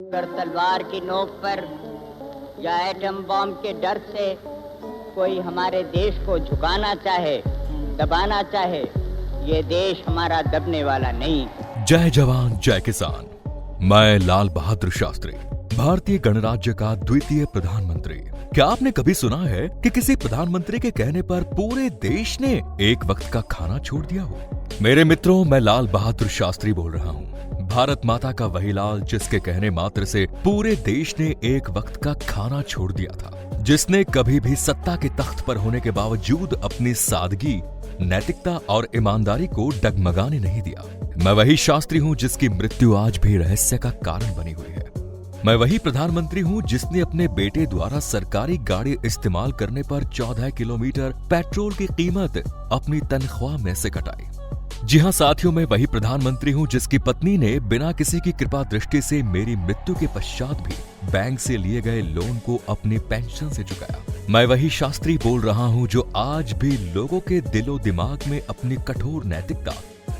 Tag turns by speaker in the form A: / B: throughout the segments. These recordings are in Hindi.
A: अगर तलवार की नोक पर या एटम बम के डर से कोई हमारे देश को झुकाना चाहे, दबाना चाहे, ये देश हमारा दबने वाला नहीं।
B: जय जवान जय किसान। मैं लाल बहादुर शास्त्री, भारतीय गणराज्य का द्वितीय प्रधानमंत्री। क्या आपने कभी सुना है कि किसी प्रधानमंत्री के कहने पर पूरे देश ने एक वक्त का खाना छोड़ दिया हो? मेरे मित्रों, मैं लाल बहादुर शास्त्री बोल रहा हूँ, भारत माता का वही लाल जिसके कहने मात्र से पूरे देश ने एक वक्त का खाना छोड़ दिया था, जिसने कभी भी सत्ता के तख्त पर होने के बावजूद अपनी सादगी, नैतिकता और ईमानदारी को डगमगाने नहीं दिया। मैं वही शास्त्री हूँ जिसकी मृत्यु आज भी रहस्य का कारण बनी हुई है। मैं वही प्रधानमंत्री हूँ जिसने अपने बेटे द्वारा सरकारी गाड़ी इस्तेमाल करने पर 14 किलोमीटर पेट्रोल की कीमत अपनी तनख्वाह में से कटाई। जी हाँ साथियों, मैं वही प्रधानमंत्री हूँ जिसकी पत्नी ने बिना किसी की कृपा दृष्टि से मेरी मृत्यु के पश्चात भी बैंक से लिए गए लोन को अपनी पेंशन से चुकाया। मैं वही शास्त्री बोल रहा हूँ जो आज भी लोगों के दिलो दिमाग में अपनी कठोर नैतिकता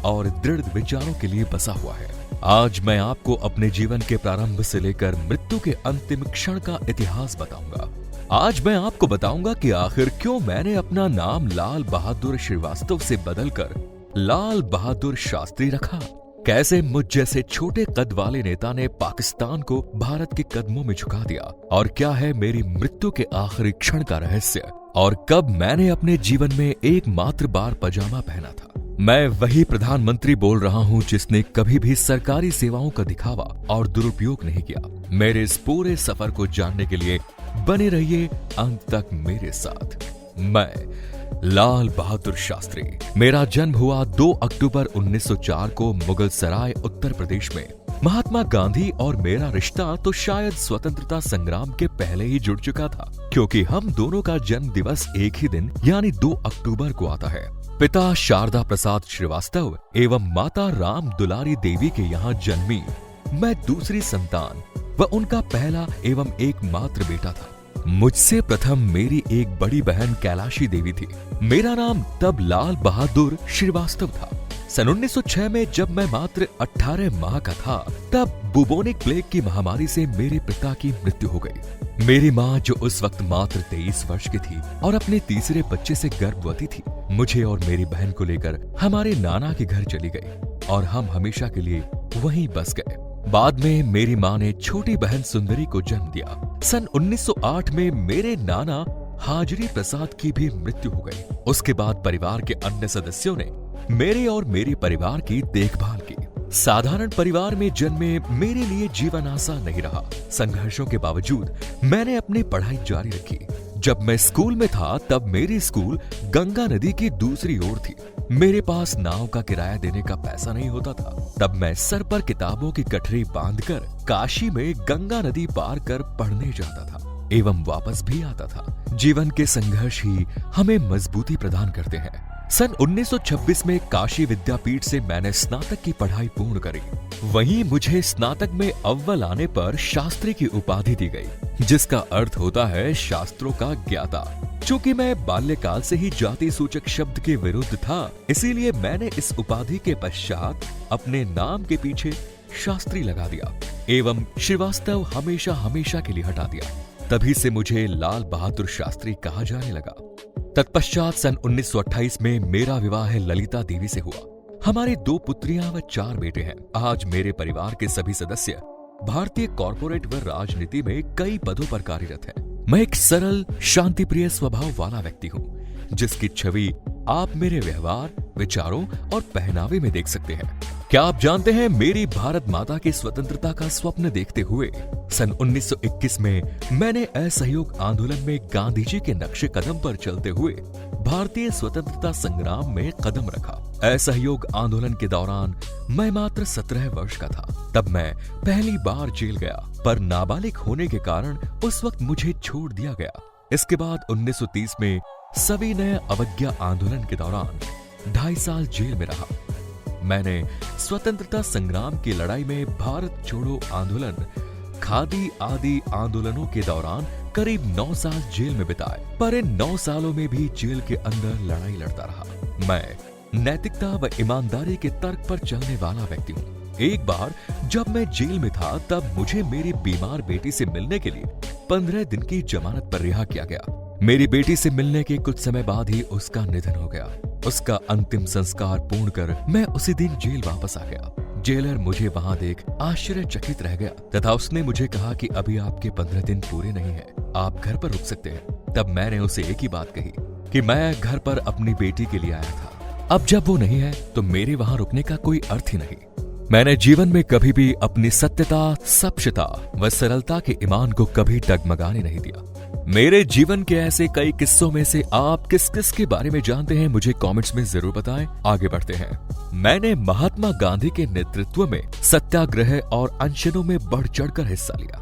B: और दृढ़ विचारों के लिए बसा हुआ है। आज मैं आपको अपने जीवन के प्रारंभ से लेकर मृत्यु के अंतिम क्षण का इतिहास बताऊंगा। आज मैं आपको बताऊंगा कि आखिर क्यों मैंने अपना नाम लाल बहादुर श्रीवास्तव से बदलकर लाल बहादुर शास्त्री रखा, कैसे मुझ जैसे छोटे कद वाले नेता ने पाकिस्तान को भारत के कदमों में झुका दिया, और क्या है मेरी मृत्यु के आखिरी क्षण का रहस्य, और कब मैंने अपने जीवन में एकमात्र बार पजामा पहना था। मैं वही प्रधानमंत्री बोल रहा हूँ जिसने कभी भी सरकारी सेवाओं का दिखावा और दुरुपयोग नहीं किया। मेरे इस पूरे सफर को जानने के लिए बने रहिए अंत तक मेरे साथ। मैं लाल बहादुर शास्त्री। मेरा जन्म हुआ 2 अक्टूबर 1904 को मुगल सराय उत्तर प्रदेश में। महात्मा गांधी और मेरा रिश्ता तो शायद स्वतंत्रता संग्राम के पहले ही जुड़ चुका था, क्योंकि हम दोनों का जन्म दिवस एक ही दिन यानी 2 अक्टूबर को आता है। पिता शारदा प्रसाद श्रीवास्तव एवं माता राम दुलारी देवी के यहाँ जन्मी मैं दूसरी संतान व उनका पहला एवं एकमात्र बेटा था। मुझसे प्रथम मेरी एक बड़ी बहन कैलाशी देवी थी। मेरा नाम तब लाल बहादुर श्रीवास्तव था। सन 1906 में जब मैं मात्र 18 माह का था, तब बुबोनिक प्लेग की महामारी से मेरे पिता की मृत्यु हो गई। मेरी माँ, जो उस वक्त मात्र 23 वर्ष की थी और अपने तीसरे बच्चे से गर्भवती थी, मुझे और मेरी बहन को लेकर हमारे नाना के घर चली गई और हम हमेशा के लिए वहीं बस गए। बाद में मेरी माँ ने छोटी बहन सुंदरी को जन्म दिया। सन 1908 में मेरे नाना हाजरी प्रसाद की भी मृत्यु हो गई। उसके बाद परिवार के अन्य सदस्यों ने मेरे और मेरे परिवार की देखभाल की। साधारण परिवार में जन्मे मेरे लिए जीवन आसान नहीं रहा। संघर्षों के बावजूद मैंने अपनी पढ़ाई जारी रखी। जब मैं स्कूल में था तब मेरी स्कूल गंगा नदी की दूसरी ओर थी। मेरे पास नाव का किराया देने का पैसा नहीं होता था। तब मैं सर पर किताबों की गठरी बांधकर काशी में गंगा नदी पार कर पढ़ने जाता था एवं वापस भी आता था। जीवन के संघर्ष ही हमें मजबूती प्रदान करते हैं। सन 1926 में काशी विद्यापीठ से मैंने स्नातक की पढ़ाई पूर्ण करी। वहीं मुझे स्नातक में अव्वल आने पर शास्त्री की उपाधि दी गई, जिसका अर्थ होता है शास्त्रों का ज्ञाता। चूंकि मैं बाल्यकाल से ही जाति सूचक शब्द के विरुद्ध था, इसीलिए मैंने इस उपाधि के पश्चात अपने नाम के पीछे शास्त्री लगा दिया एवं श्रीवास्तव हमेशा हमेशा के लिए हटा दिया। तभी से मुझे लाल बहादुर शास्त्री कहा जाने लगा। तत्पश्चात सन 1928 में मेरा विवाह ललिता देवी से हुआ। हमारी 2 पुत्रियां व 4 बेटे हैं। आज मेरे परिवार के सभी सदस्य भारतीय कॉर्पोरेट व राजनीति में कई पदों पर कार्यरत हैं। मैं एक सरल, शांतिप्रिय स्वभाव वाला व्यक्ति हूँ, जिसकी छवि आप मेरे व्यवहार, विचारों और पहनावे में देख सकते हैं। क्या आप जानते हैं, मेरी भारत माता की स्वतंत्रता का स्वप्न देखते हुए सन 1921 में मैंने असहयोग आंदोलन में गांधी जी के नक्शे कदम पर चलते हुए भारतीय स्वतंत्रता संग्राम में कदम रखा। असहयोग आंदोलन के दौरान मैं मात्र 17 वर्ष का था। तब मैं पहली बार जेल गया, पर नाबालिग होने के कारण उस वक्त मुझे छोड़ दिया गया। इसके बाद 1930 में सविनय अवज्ञा आंदोलन के दौरान 2.5 साल जेल में रहा। मैंने स्वतंत्रता संग्राम की लड़ाई में भारत छोड़ो आंदोलन, खादी आदि आंदोलनों के दौरान करीब 9 साल जेल में बिताए, पर इन 9 सालों में भी जेल के अंदर लड़ाई लड़ता रहा। मैं नैतिकता व ईमानदारी के तर्क पर चलने वाला व्यक्ति हूँ। एक बार जब मैं जेल में था तब मुझे मेरी बीमार बेटी से मिलने के लिए 15 दिन की जमानत पर रिहा किया गया। मेरी बेटी से मिलने के कुछ समय बाद ही उसका निधन हो गया। उसका अंतिम संस्कार पूर्ण कर मैं उसी दिन जेल वापस आ गया। जेलर मुझे वहां देख आश्चर्यचकित रह गया तथा उसने मुझे कहा कि अभी आपके 15 दिन पूरे नहीं है, आप घर पर रुक सकते हैं। तब मैंने उसे एक ही बात कही कि मैं घर पर अपनी बेटी के लिए आया था। अब जब वो नहीं है तो मेरे वहां रुकने का कोई अर्थ ही नहीं। मैंने जीवन में कभी भी अपनी सत्यता, सपशता व सरलता के ईमान को कभी डगमगाने नहीं दिया। मेरे जीवन के ऐसे कई किस्सों में से आप किस किस के बारे में जानते हैं, मुझे कमेंट्स में जरूर बताएं। आगे बढ़ते हैं। मैंने महात्मा गांधी के नेतृत्व में सत्याग्रह और अनशनों में बढ़ चढ़कर हिस्सा लिया,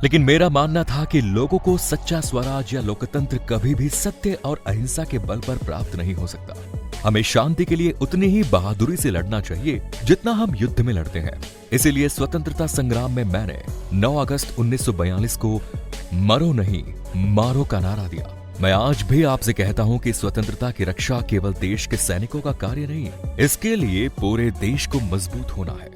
B: लेकिन मेरा मानना था कि लोगों को सच्चा स्वराज या लोकतंत्र कभी भी सत्य और अहिंसा के बल पर प्राप्त नहीं हो सकता। हमें शांति के लिए उतनी ही बहादुरी से लड़ना चाहिए जितना हम युद्ध में लड़ते हैं। इसीलिए स्वतंत्रता संग्राम में मैंने 9 अगस्त 1942 को मरो नहीं मारो का नारा दिया। मैं आज भी आपसे कहता हूं कि स्वतंत्रता की रक्षा केवल देश के सैनिकों का कार्य नहीं है, इसके लिए पूरे देश को मजबूत होना है।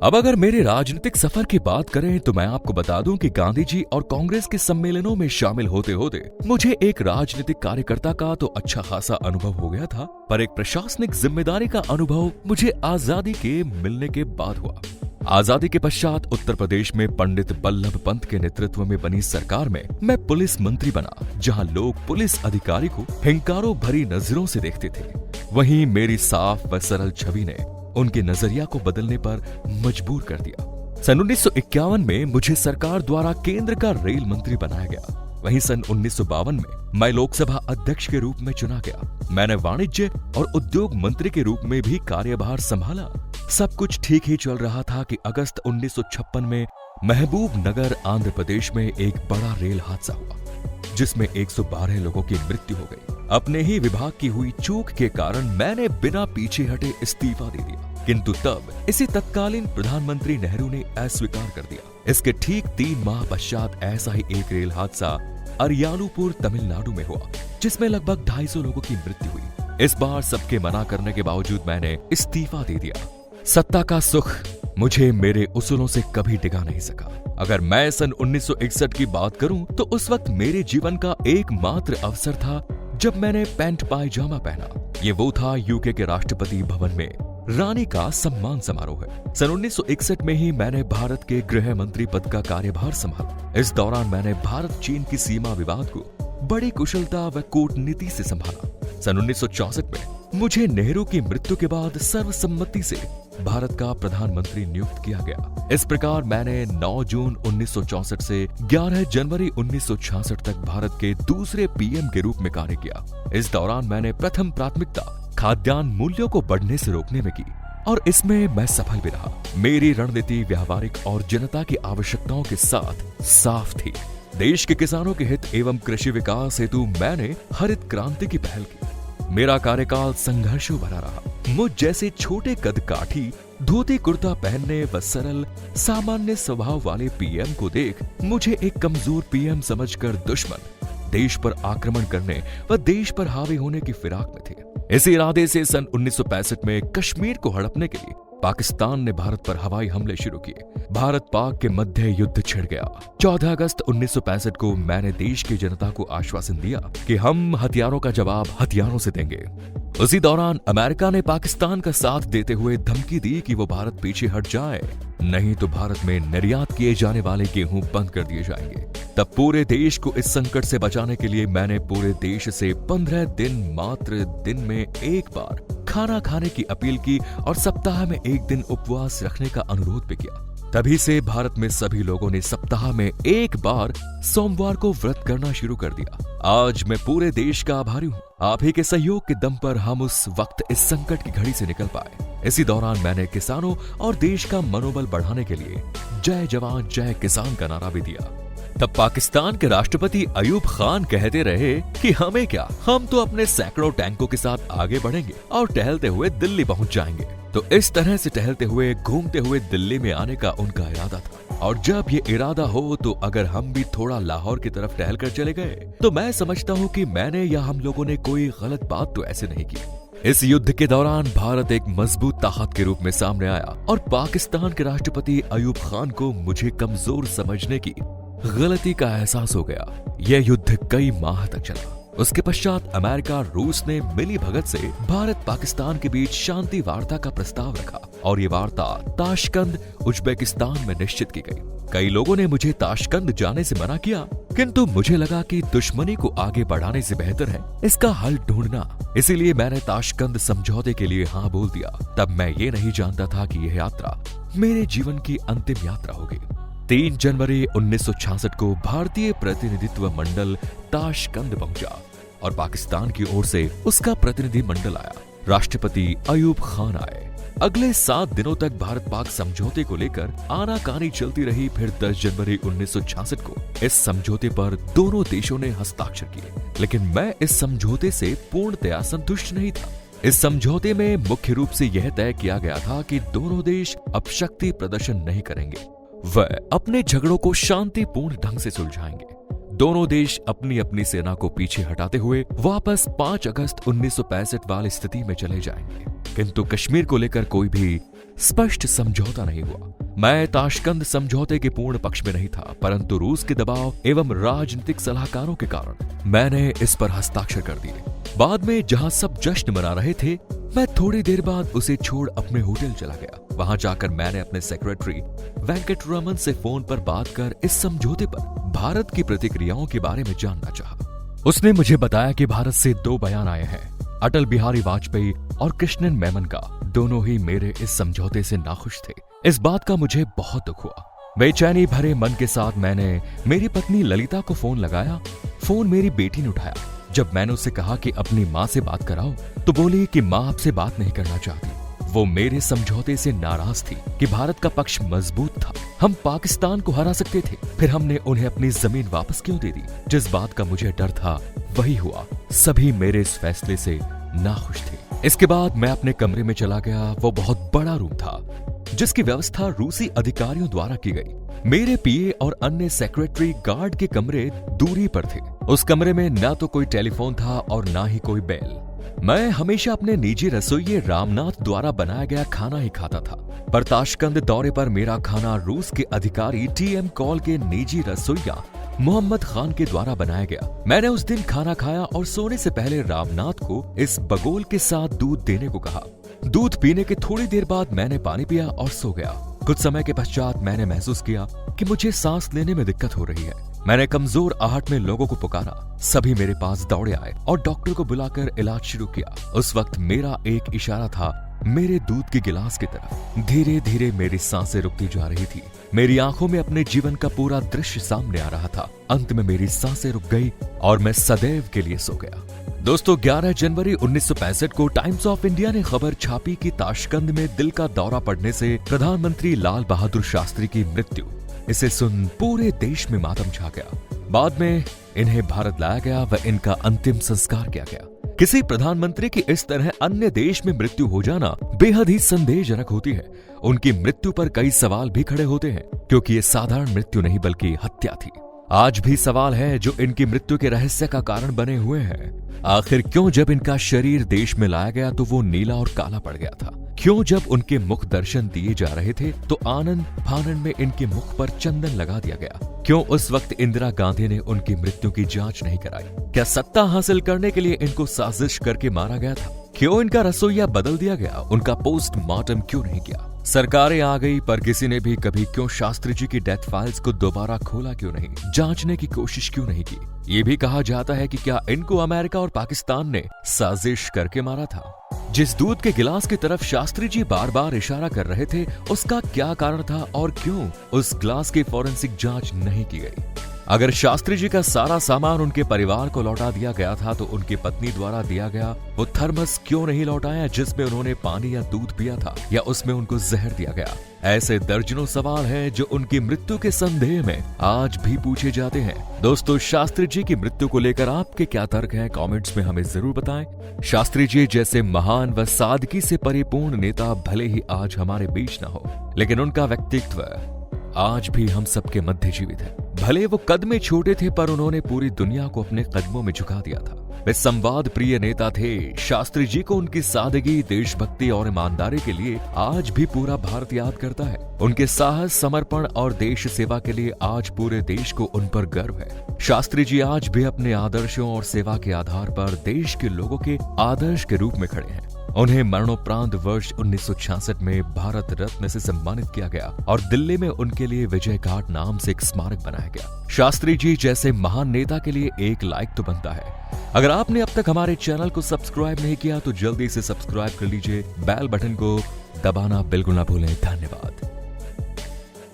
B: अब अगर मेरे राजनीतिक सफर की बात करें तो मैं आपको बता दूं कि गांधी जी और कांग्रेस के सम्मेलनों में शामिल होते होते मुझे एक राजनीतिक कार्यकर्ता का तो अच्छा खासा अनुभव हो गया था, पर एक प्रशासनिक जिम्मेदारी का अनुभव मुझे आजादी के मिलने के बाद हुआ। आजादी के पश्चात उत्तर प्रदेश में पंडित बल्लभ पंत के नेतृत्व में बनी सरकार में मैं पुलिस मंत्री बना, जहां लोग पुलिस अधिकारी को हिंकारों भरी नजरों से देखते थे। वहीं मेरी साफ व सरल छवि ने उनके नजरिया को बदलने पर मजबूर कर दिया। सन 1951 में मुझे सरकार द्वारा केंद्र का रेल मंत्री बनाया गया। वहीं सन 1952 में मैं लोकसभा अध्यक्ष के रूप में चुना गया। मैंने वाणिज्य और उद्योग मंत्री के रूप में भी कार्यभार संभाला। सब कुछ ठीक ही चल रहा था कि अगस्त 1956 में महबूब नगर आंध्र प्रदेश में एक बड़ा रेल हादसा हुआ, जिसमें 112 लोगों की मृत्यु हो गई। अपने ही विभाग की हुई चूक के कारण मैंने बिना पीछे हटे इस्तीफा दे दिया, किंतु तब इसे तत्कालीन प्रधानमंत्री नेहरू ने अस्वीकार कर दिया। इसके ठीक 3 माह पश्चात ऐसा ही एक रेल हादसा अरियालुपुर तमिलनाडु में हुआ, जिसमें लगभग 250 लोगों की मृत्यु हुई। इस बार सबके मना करने के बावजूद मैंने इस्तीफा दे दिया। सत्ता का सुख मुझे मेरे उसूलों से कभी डिगा नहीं सका। अगर मैं सन 1961 की बात करूं तो उस वक्त मेरे जीवन का एकमात्र अवसर था जब मैंने पैंट पायजामा पहना। ये वो था यूके के राष्ट्रपति भवन में रानी का सम्मान समारोह है। सन 1961 में ही मैंने भारत के गृह मंत्री पद का कार्यभार संभाला। इस दौरान मैंने भारत चीन की सीमा विवाद को बड़ी कुशलता व कूटनीति से संभाला। सन 1964 में मुझे नेहरू की मृत्यु के बाद सर्वसम्मति से भारत का प्रधानमंत्री नियुक्त किया गया। इस प्रकार मैंने 9 जून 1964 से 11 जनवरी 1966 तक भारत के दूसरे पीएम के रूप में कार्य किया। इस दौरान मैंने प्रथम प्राथमिकता खाद्यान्न मूल्यों को बढ़ने से रोकने में की और इसमें मैं सफल भी रहा। मेरी रणनीति व्यावहारिक और जनता की आवश्यकताओं के साथ साफ थी। देश के किसानों के हित एवं कृषि विकास हेतु मैंने हरित क्रांति की पहल की। मेरा कार्यकाल संघर्षों भरा रहा। मुझ जैसे छोटे कद काठी, धोती कुर्ता पहनने व सरल सामान्य स्वभाव वाले पीएम को देख मुझे एक कमजोर पीएम समझकर दुश्मन देश पर आक्रमण करने व देश पर हावी होने की फिराक में थे। इस इरादे से सन 1965 में कश्मीर को हड़पने के लिए पाकिस्तान ने भारत पर हवाई हमले शुरू किए। भारत पाक के मध्य युद्ध छिड़ गया। 14 अगस्त 1965 को मैंने देश की जनता को आश्वासन दिया कि हम हथियारों का जवाब हथियारों से देंगे। उसी दौरान अमेरिका ने पाकिस्तान का साथ देते हुए धमकी दी कि वो भारत पीछे हट जाए, नहीं तो भारत में निर्यात किए जाने वाले गेहूं बंद कर दिए जाएंगे। तब पूरे देश को इस संकट से बचाने के लिए मैंने पूरे देश से 15 दिन मात्र दिन में एक बार खाना खाने की अपील की और सप्ताह में एक दिन उपवास रखने का अनुरोध भी किया। तभी से भारत में सभी लोगों ने सप्ताह में एक बार सोमवार को व्रत करना शुरू कर दिया। आज मैं पूरे देश का आभारी हूँ। आप ही के सहयोग के दम पर हम उस वक्त इस संकट की घड़ी से निकल पाए। इसी दौरान मैंने किसानों और देश का मनोबल बढ़ाने के लिए जय जवान जय किसान का नारा भी दिया। तब पाकिस्तान के राष्ट्रपति अयूब खान कहते रहे कि हमें क्या, हम तो अपने सैकड़ों टैंकों के साथ आगे बढ़ेंगे और टहलते हुए दिल्ली पहुंच जाएंगे। तो इस तरह से टहलते हुए घूमते हुए दिल्ली में आने का उनका इरादा था। और जब ये इरादा हो तो अगर हम भी थोड़ा लाहौर की तरफ टहल कर चले गए तो मैं समझता हूँ कि मैंने या हम लोगों ने कोई गलत बात तो ऐसे नहीं की। इस युद्ध के दौरान भारत एक मजबूत ताकत के रूप में सामने आया और पाकिस्तान के राष्ट्रपति अयूब खान को मुझे कमजोर समझने की गलती का एहसास हो गया। यह युद्ध कई माह तक चला। उसके पश्चात अमेरिका रूस ने मिली भगत से भारत पाकिस्तान के बीच शांति वार्ता का प्रस्ताव रखा और ये वार्ता ताशकंद उज्बेकिस्तान में निश्चित की गई। कई लोगों ने मुझे ताशकंद जाने से मना किया, किंतु मुझे लगा कि दुश्मनी को आगे बढ़ाने से बेहतर है इसका हल ढूंढना। इसीलिए मैंने ताशकंद समझौते के लिए हाँ बोल दिया। तब मैं ये नहीं जानता था कि यह यात्रा मेरे जीवन की अंतिम यात्रा होगी। 3 जनवरी 1966 को भारतीय प्रतिनिधित्व मंडल ताशकंद पहुंचा और पाकिस्तान की ओर से उसका प्रतिनिधि मंडल आया। राष्ट्रपति अयूब खान आए। अगले 7 दिनों तक भारत पाक समझौते को लेकर आनाकानी चलती रही। फिर 10 जनवरी 1966 को इस समझौते पर दोनों देशों ने हस्ताक्षर किए, लेकिन मैं इस समझौते से पूर्णतया संतुष्ट नहीं था। इस समझौते में मुख्य रूप से यह तय किया गया था कि दोनों देश अब शक्ति प्रदर्शन नहीं करेंगे, वह अपने झगड़ों को शांतिपूर्ण ढंग से सुलझाएंगे। दोनों देश अपनी अपनी सेना को पीछे हटाते हुए वापस 5 अगस्त 1965 वाली स्थिति में चले जाएंगे। किंतु कश्मीर को लेकर कोई भी स्पष्ट समझौता नहीं हुआ। मैं ताशकंद समझौते के पूर्ण पक्ष में नहीं था, परंतु रूस के दबाव एवं राजनीतिक सलाहकारों के कारण मैंने इस पर हस्ताक्षर कर दिए। बाद में जहां सब जश्न मना रहे थे, मैं थोड़ी देर बाद उसे छोड़ अपने होटल चला गया। वहां जाकर मैंने अपने सेक्रेटरी वेंकटरमन से फोन पर बात कर इस समझौते पर भारत की प्रतिक्रियाओं के बारे में जानना चाहा। उसने मुझे बताया कि भारत से 2 बयान आए हैं, अटल बिहारी वाजपेयी और कृष्णन मेनन का। दोनों ही मेरे इस समझौते से नाखुश थे। इस बात का मुझे बहुत दुख हुआ। बेचैनी भरे मन के साथ मैंने मेरी पत्नी ललिता को फोन लगाया। फोन मेरी बेटी ने उठाया। जब मैंने उससे कहा कि अपनी माँ से बात कराओ, तो बोली कि माँ आपसे बात नहीं करना चाहती। वो मेरे समझौते से नाराज थी कि भारत का पक्ष मजबूत था, हम पाकिस्तान को हरा सकते थे। फिर हमने उन्हें अपनी जमीन वापस क्यों दे दी? जिस बात का मुझे डर था वही हुआ। सभी मेरे इस फैसले से नाखुश थे। इसके बाद मैं अपने कमरे में चला गया। वो बहुत बड़ा रूम था जिसकी व्यवस्था रूसी अधिकारियों द्वारा की गई। मेरे पीए और अन्य सेक्रेटरी गार्ड के कमरे दूरी पर थे। उस कमरे में ना तो कोई टेलीफोन था और ना ही कोई बेल। मैं हमेशा अपने निजी रसोइये रामनाथ द्वारा बनाया गया खाना ही खाता था, पर ताशकंद दौरे पर मेरा खाना रूस के अधिकारी टीएम कॉल के निजी रसोइया मोहम्मद खान के द्वारा बनाया गया। मैंने उस दिन खाना खाया और सोने से पहले रामनाथ को इस बगोल के साथ दूध देने को कहा। दूध पीने के थोड़ी देर बाद मैंने पानी पिया और सो गया। कुछ समय के पश्चात मैंने महसूस किया कि मुझे सांस लेने में दिक्कत हो रही है। मैंने कमजोर आहट में लोगों को पुकारा। सभी मेरे पास दौड़े आए और डॉक्टर को बुलाकर इलाज शुरू किया। उस वक्त मेरा एक इशारा था मेरे दूध के गिलास की तरफ। धीरे धीरे मेरी सांसें रुकती जा रही थी। मेरी आंखों में अपने जीवन का पूरा दृश्य सामने आ रहा था। अंत में मेरी सांसें रुक गई और मैं सदैव के लिए सो गया। दोस्तों, 11 जनवरी 1965 को टाइम्स ऑफ इंडिया ने खबर छापी कि ताशकंद में दिल का दौरा पड़ने से प्रधानमंत्री लाल बहादुर शास्त्री की मृत्यु। इसे सुन पूरे देश में मातम छा गया। बाद में इन्हें भारत लाया गया व इनका अंतिम संस्कार किया गया। किसी प्रधानमंत्री की इस तरह अन्य देश में मृत्यु हो जाना बेहद ही संदेहजनक होती है। उनकी मृत्यु पर कई सवाल भी खड़े होते हैं, क्योंकि ये साधारण मृत्यु नहीं बल्कि हत्या थी। आज भी सवाल है जो इनकी मृत्यु के रहस्य का कारण बने हुए हैं। आखिर क्यों जब इनका शरीर देश में लाया गया तो वो नीला और काला पड़ गया था? क्यों जब उनके मुख दर्शन दिए जा रहे थे तो आनंद फानन में इनके मुख पर चंदन लगा दिया गया? क्यों उस वक्त इंदिरा गांधी ने उनकी मृत्यु की जांच नहीं कराई? क्या सत्ता हासिल करने के लिए इनको साजिश करके मारा गया था? क्यों इनका रसोइया बदल दिया गया? उनका पोस्टमार्टम क्यों नहीं किया? सरकारें आ गई पर किसी ने भी कभी क्यों शास्त्री जी की डेथ फाइल्स को दोबारा खोला क्यों नहीं? जांचने की कोशिश क्यों नहीं की? ये भी कहा जाता है कि क्या इनको अमेरिका और पाकिस्तान ने साजिश करके मारा था? जिस दूध के गिलास की तरफ शास्त्री जी बार बार इशारा कर रहे थे, उसका क्या कारण था और क्यों उस ग्लास की फॉरेंसिक जांच नहीं की गई? अगर शास्त्री जी का सारा सामान उनके परिवार को लौटा दिया गया था तो उनकी पत्नी द्वारा दिया गया वो थर्मस क्यों नहीं लौटाया जिसमें उन्होंने पानी या दूध पिया था, या उसमें उनको जहर दिया गया? ऐसे दर्जनों सवाल हैं जो उनकी मृत्यु के संदेह में आज भी पूछे जाते हैं। दोस्तों, शास्त्री जी की मृत्यु को लेकर आपके क्या तर्क हैं? कमेंट्स में हमें जरूर बताएं। शास्त्री जी जैसे महान व सादगी से परिपूर्ण नेता भले ही आज हमारे बीच न हो, लेकिन उनका व्यक्तित्व आज भी हम सबके मध्य जीवित है। भले वो कद में छोटे थे पर उन्होंने पूरी दुनिया को अपने कदमों में झुका दिया था। वे संवाद प्रिय नेता थे। शास्त्री जी को उनकी सादगी, देशभक्ति और ईमानदारी के लिए आज भी पूरा भारत याद करता है। उनके साहस, समर्पण और देश सेवा के लिए आज पूरे देश को उन पर गर्व है। शास्त्री जी आज भी अपने आदर्शों और सेवा के आधार पर देश के लोगों के आदर्श के रूप में खड़े हैं। उन्हें मरणोपरांत वर्ष 1966 में भारत रत्न से सम्मानित किया गया और दिल्ली में उनके लिए विजय घाट नाम से एक स्मारक बनाया गया। शास्त्री जी जैसे महान नेता के लिए एक लाइक तो बनता है। अगर आपने अब तक हमारे चैनल को सब्सक्राइब नहीं किया तो जल्दी से सब्सक्राइब कर लीजिए। बेल बटन को दबाना बिल्कुल ना भूलें। धन्यवाद।